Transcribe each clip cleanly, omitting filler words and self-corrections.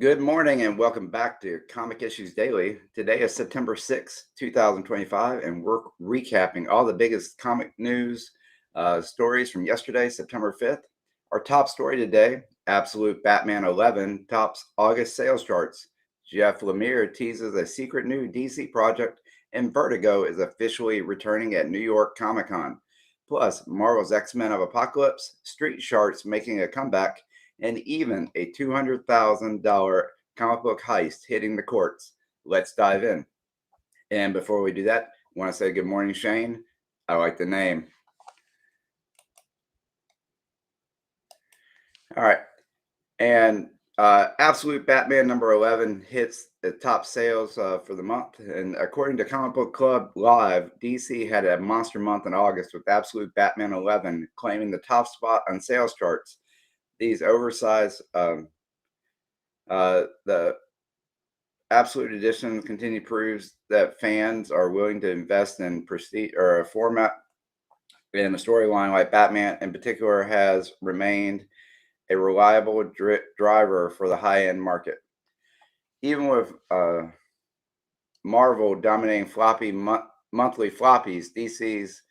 Good morning and welcome back to Comic Issues Daily. Today is September 6th, 2025, and we're recapping all the biggest comic news stories from yesterday, September 5th. Our top story today, Absolute Batman 11, tops August sales charts. Jeff Lemire teases a secret new DC project, and Vertigo is officially returning at New York Comic Con. Plus, Marvel's X-Men of Apocalypse, Street Sharks making a comeback, and even a $200,000 comic book heist hitting the courts. Let's dive in. And before we do that, I want to say good morning, Shane. I like the name. All right. And Absolute Batman number 11 hits the top sales for the month. And according to Comic Book Club Live, DC had a monster month in August with Absolute Batman 11 claiming the top spot on sales charts. These oversized, the Absolute Edition continue proves that fans are willing to invest in prestige or a format and a storyline like Batman in particular has remained a reliable driver for the high-end market. Even with Marvel dominating floppy monthly floppies, DC's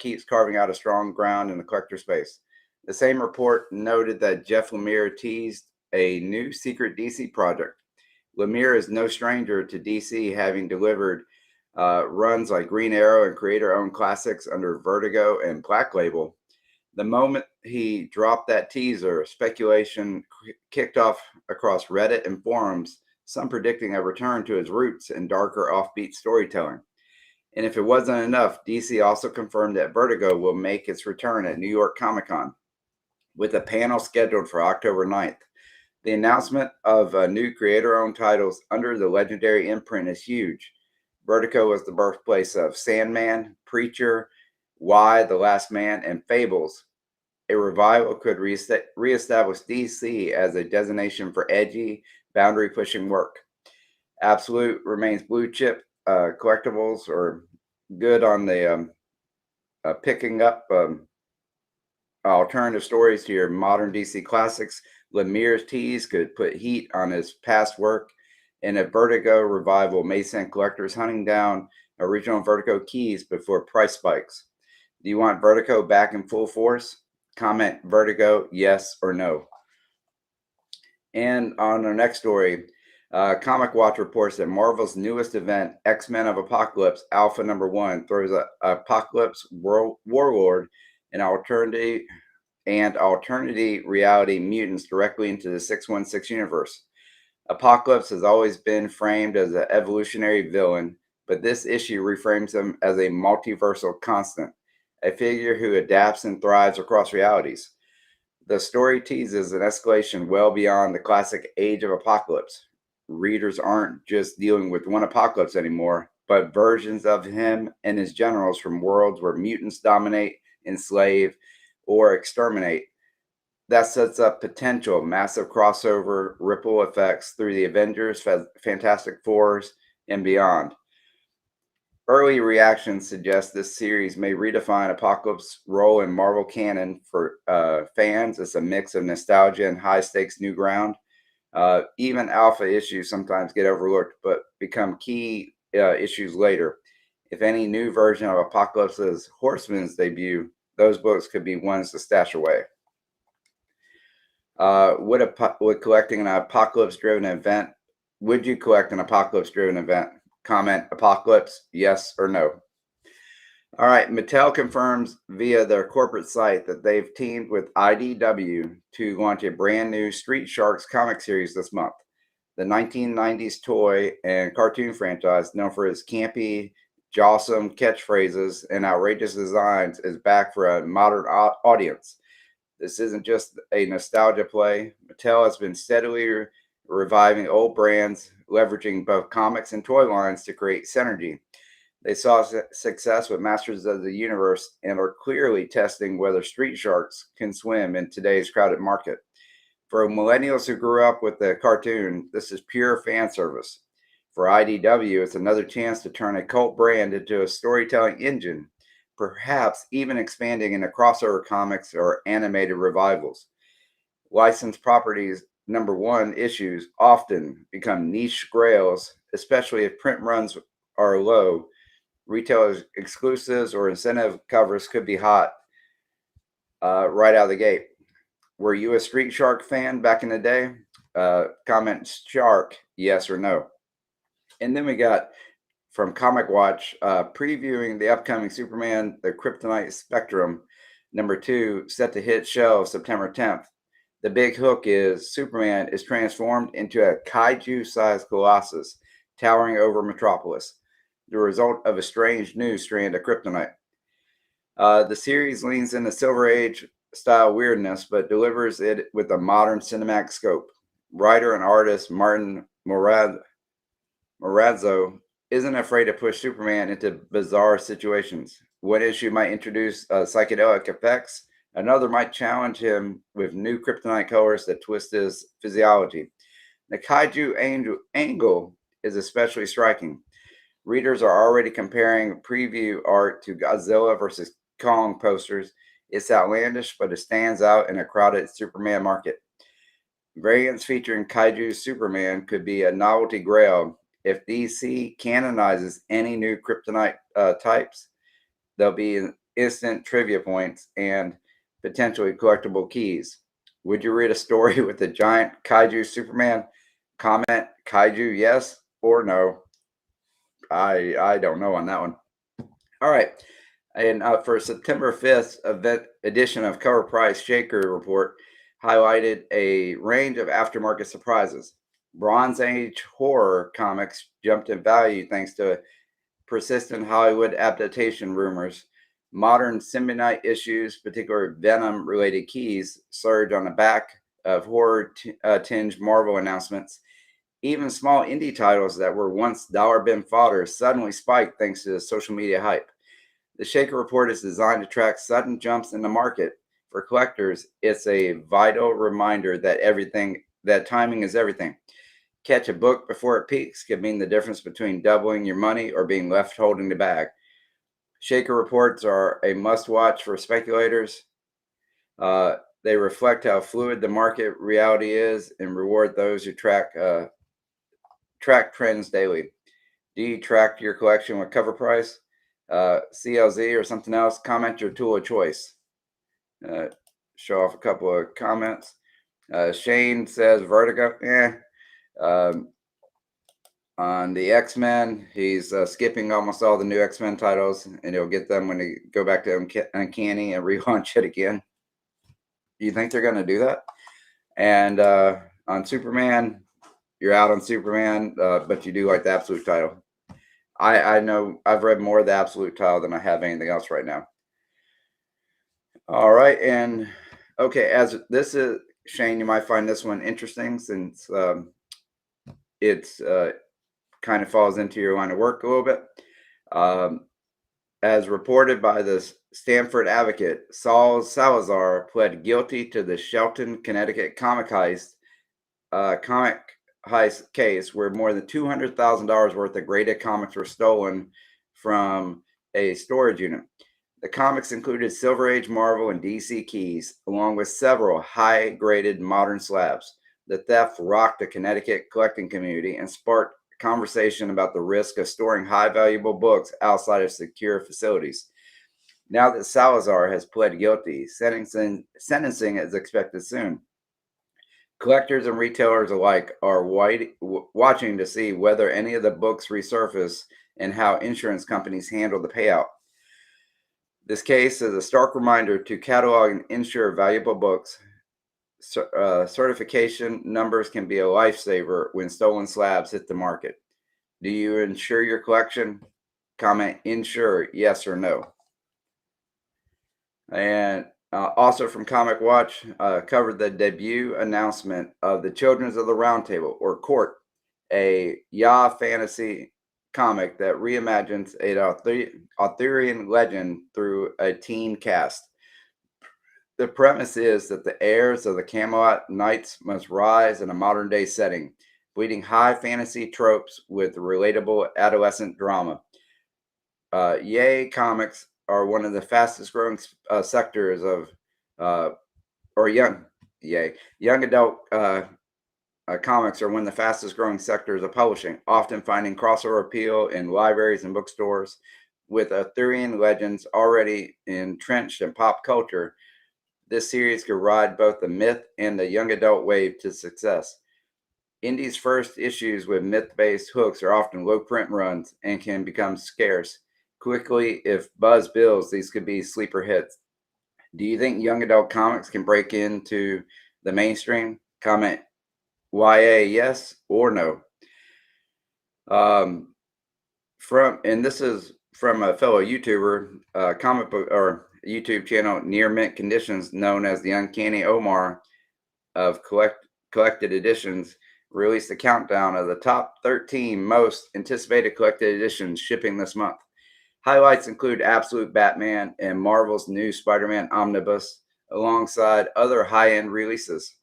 keeps carving out a strong ground in the collector space. The same report noted that Jeff Lemire teased a new secret DC project. Lemire is no stranger to DC, having delivered runs like Green Arrow and creator-owned classics under Vertigo and Black Label. The moment he dropped that teaser, speculation kicked off across Reddit and forums, some predicting a return to his roots in darker offbeat storytelling. And if it wasn't enough, DC also confirmed that Vertigo will make its return at New York Comic Con, with a panel scheduled for October 9th. The announcement of new creator-owned titles under the legendary imprint is huge. Vertigo was the birthplace of Sandman, Preacher, Y, The Last Man, and Fables. A revival could reestablish DC as a designation for edgy, boundary-pushing work. Absolute remains blue-chip collectibles are good on the picking up alternative stories to your modern DC classics. Lemire's tease could put heat on his past work, and a Vertigo revival may send collectors hunting down original Vertigo keys before price spikes. Do you want Vertigo back in full force? Comment Vertigo yes or no. And on our next story, Comic Watch reports that Marvel's newest event, X-Men of Apocalypse Alpha number 1, throws a Apocalypse warlord and alternative reality mutants directly into the 616 universe. Apocalypse has always been framed as an evolutionary villain, but this issue reframes him as a multiversal constant, a figure who adapts and thrives across realities. The story teases an escalation well beyond the classic Age of Apocalypse. Readers aren't just dealing with one apocalypse anymore, but versions of him and his generals from worlds where mutants dominate, enslave, or exterminate. That sets up potential massive crossover ripple effects through the Avengers, Fantastic Fours, and beyond. Early reactions suggest this series may redefine Apocalypse's role in Marvel canon for fans. It's a mix of nostalgia and high-stakes new ground. Even alpha issues sometimes get overlooked, but become key issues later. If any new version of Apocalypse's Horseman's debut, those books could be ones to stash away. Would collecting an apocalypse-driven event? Would you collect an apocalypse-driven event? Comment Apocalypse, yes or no. All right, Mattel confirms via their corporate site that they've teamed with IDW to launch a brand new Street Sharks comic series this month. The 1990s toy and cartoon franchise, known for its campy, jawsome catchphrases and outrageous designs, is back for a modern audience. This isn't just a nostalgia play. Mattel has been steadily reviving old brands, leveraging both comics and toy lines to create synergy. They saw success with Masters of the Universe and are clearly testing whether Street Sharks can swim in today's crowded market. For millennials who grew up with the cartoon, this is pure fan service. For IDW, it's another chance to turn a cult brand into a storytelling engine, perhaps even expanding into crossover comics or animated revivals. Licensed properties #1 issues often become niche grails, especially if print runs are low. Retail exclusives or incentive covers could be hot right out of the gate. Were you a Street Shark fan back in the day? Comment shark, yes or no. And then we got from Comic Watch previewing the upcoming Superman, the Kryptonite Spectrum, #2, set to hit shelves September 10th. The big hook is Superman is transformed into a kaiju-sized colossus towering over Metropolis, the result of a strange new strand of kryptonite. The series leans into Silver Age style weirdness, but delivers it with a modern cinematic scope. Writer and artist Martin Morazzo isn't afraid to push Superman into bizarre situations. One issue might introduce psychedelic effects. Another might challenge him with new kryptonite colors that twist his physiology. The kaiju angle is especially striking. Readers are already comparing preview art to Godzilla versus Kong posters. It's outlandish, but it stands out in a crowded Superman market. Variants featuring Kaiju Superman could be a novelty grail. If DC canonizes any new kryptonite types, there'll be instant trivia points and potentially collectible keys. Would you read a story with a giant Kaiju Superman? Comment Kaiju yes or no. I don't know on that one. All right. And for September 5th edition of CovrPrice Shaker Report, highlighted a range of aftermarket surprises. Bronze Age horror comics jumped in value thanks to persistent Hollywood adaptation rumors. Modern Symbionite issues, particularly Venom-related keys, surge on the back of horror-tinged Marvel announcements. Even small indie titles that were once dollar bin fodder suddenly spiked thanks to social media hype. The Shaker Report is designed to track sudden jumps in the market. For collectors, it's a vital reminder that timing is everything. Catch a book before it peaks could mean the difference between doubling your money or being left holding the bag. Shaker Reports are a must-watch for speculators. They reflect how fluid the market reality is and reward those who track trends daily. Do you track your collection with CovrPrice, CLZ, or something else? Comment your tool of choice. Show off a couple of comments. Shane says Vertigo. On the X-Men, he's skipping almost all the new X-Men titles, and he'll get them when they go back to Uncanny and relaunch it again. Do you think they're going to do that? And on Superman, you're out on Superman, but you do like the Absolute title. I know I've read more of the Absolute title than I have anything else right now. All right, and okay, as this is Shane, you might find this one interesting since it's kind of falls into your line of work a little bit. As reported by the Stamford Advocate, Saul Salazar pled guilty to the Shelton, Connecticut comic heist case where more than $200,000 worth of graded comics were stolen from a storage unit. The comics included Silver Age, Marvel, and DC keys, along with several high-graded modern slabs. The theft rocked the Connecticut collecting community and sparked conversation about the risk of storing high-valuable books outside of secure facilities. Now that Salazar has pled guilty, sentencing is expected soon. Collectors and retailers alike are watching to see whether any of the books resurface and how insurance companies handle the payout. This case is a stark reminder to catalog and insure valuable books. Certification numbers can be a lifesaver when stolen slabs hit the market. Do you insure your collection? Comment insure, yes or no. And also from Comic Watch, covered the debut announcement of the Children's of the Round Table, or C.O.R.T, a YA fantasy comic that reimagines an Arthurian legend through a teen cast. The premise is that the heirs of the Camelot knights must rise in a modern-day setting, bleeding high fantasy tropes with relatable adolescent drama. YA comics are one of the fastest-growing sectors of young adult comics are one of the fastest growing sectors of publishing, often finding crossover appeal in libraries and bookstores. With Arthurian legends already entrenched in pop culture, this series could ride both the myth and the young adult wave to success. Indie's first issues with myth-based hooks are often low print runs and can become scarce quickly. If buzz builds, these could be sleeper hits. Do you think young adult comics can break into the mainstream? Comment YA yes or no. This is from a fellow YouTuber, comic book or YouTube channel Near Mint Conditions, known as the Uncanny Omar of collected editions, released a countdown of the top 13 most anticipated collected editions shipping this month. Highlights include Absolute Batman and Marvel's new Spider-Man Omnibus, alongside other high-end releases.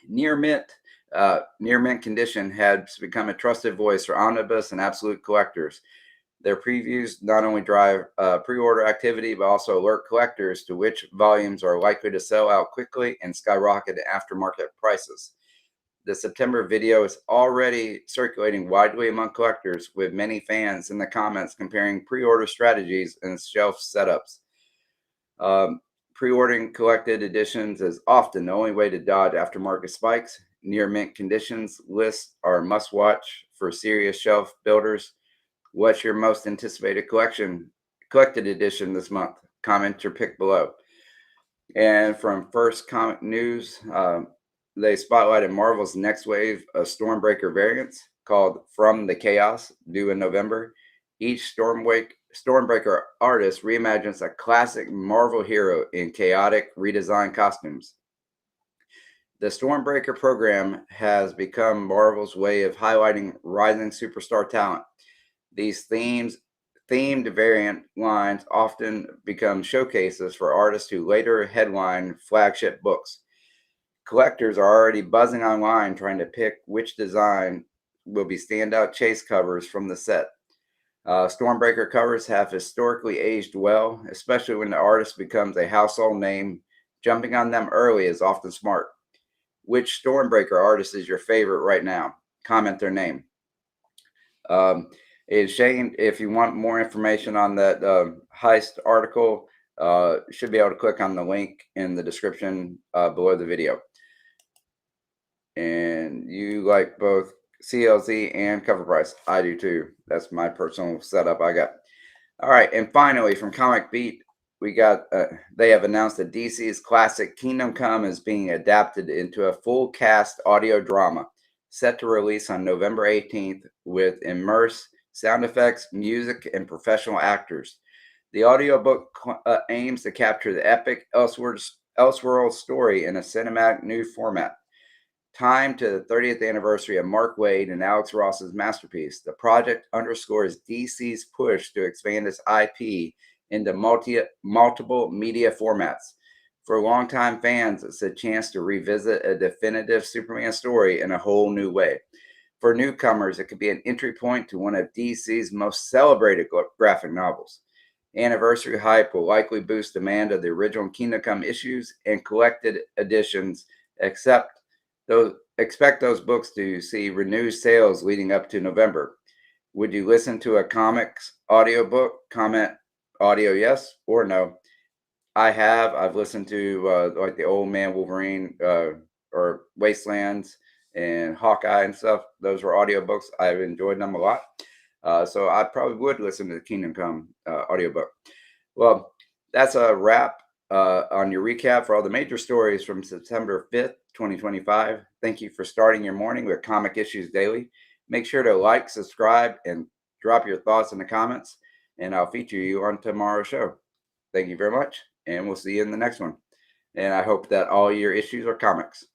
Near Mint Condition has become a trusted voice for omnibus and absolute collectors. Their previews not only drive pre-order activity, but also alert collectors to which volumes are likely to sell out quickly and skyrocket aftermarket prices. The September video is already circulating widely among collectors, with many fans in the comments comparing pre-order strategies and shelf setups. Pre-ordering collected editions is often the only way to dodge aftermarket spikes. Near Mint Conditions lists are a must-watch for serious shelf builders. What's your most anticipated collected edition this month? Comment your pick below. And from First Comic News, they spotlighted Marvel's next wave of Stormbreaker variants called From the Chaos, due in November. Each Stormbreaker artist reimagines a classic Marvel hero in chaotic redesigned costumes. The Stormbreaker program has become Marvel's way of highlighting rising superstar talent. These themed variant lines often become showcases for artists who later headline flagship books. Collectors are already buzzing online trying to pick which design will be standout chase covers from the set. Stormbreaker covers have historically aged well, especially when the artist becomes a household name. Jumping on them early is often smart. Which Stormbreaker artist is your favorite right now? Comment their name. Shane, if you want more information on that Heist article, should be able to click on the link in the description below the video. And you like both CLZ and CovrPrice. I do too. That's my personal setup I got. All right, and finally from Comic Beat, we got they have announced that DC's classic Kingdom Come is being adapted into a full cast audio drama set to release on November 18th with immersive sound effects, music, and professional actors. The audiobook aims to capture the epic Elseworld story in a cinematic new format. Timed to the 30th anniversary of Mark Waid and Alex Ross's masterpiece, the project underscores DC's push to expand its IP into multiple media formats. For longtime fans, it's a chance to revisit a definitive Superman story in a whole new way. For newcomers, it could be an entry point to one of DC's most celebrated graphic novels. Anniversary hype will likely boost demand of the original Kingdom Come issues and collected editions, expect those books to see renewed sales leading up to November. Would you listen to a comics audiobook? Comment audio yes or no. I've listened to like the Old Man Wolverine or Wastelands and Hawkeye and stuff. Those were audiobooks. I've enjoyed them a lot. So I probably would listen to the Kingdom Come audiobook. Well, that's a wrap on your recap for all the major stories from September 5th, 2025. Thank you for starting your morning with Comic Issues Daily. Make sure to like, subscribe, and drop your thoughts in the comments, and I'll feature you on tomorrow's show. Thank you very much, and we'll see you in the next one. And I hope that all your issues are comics.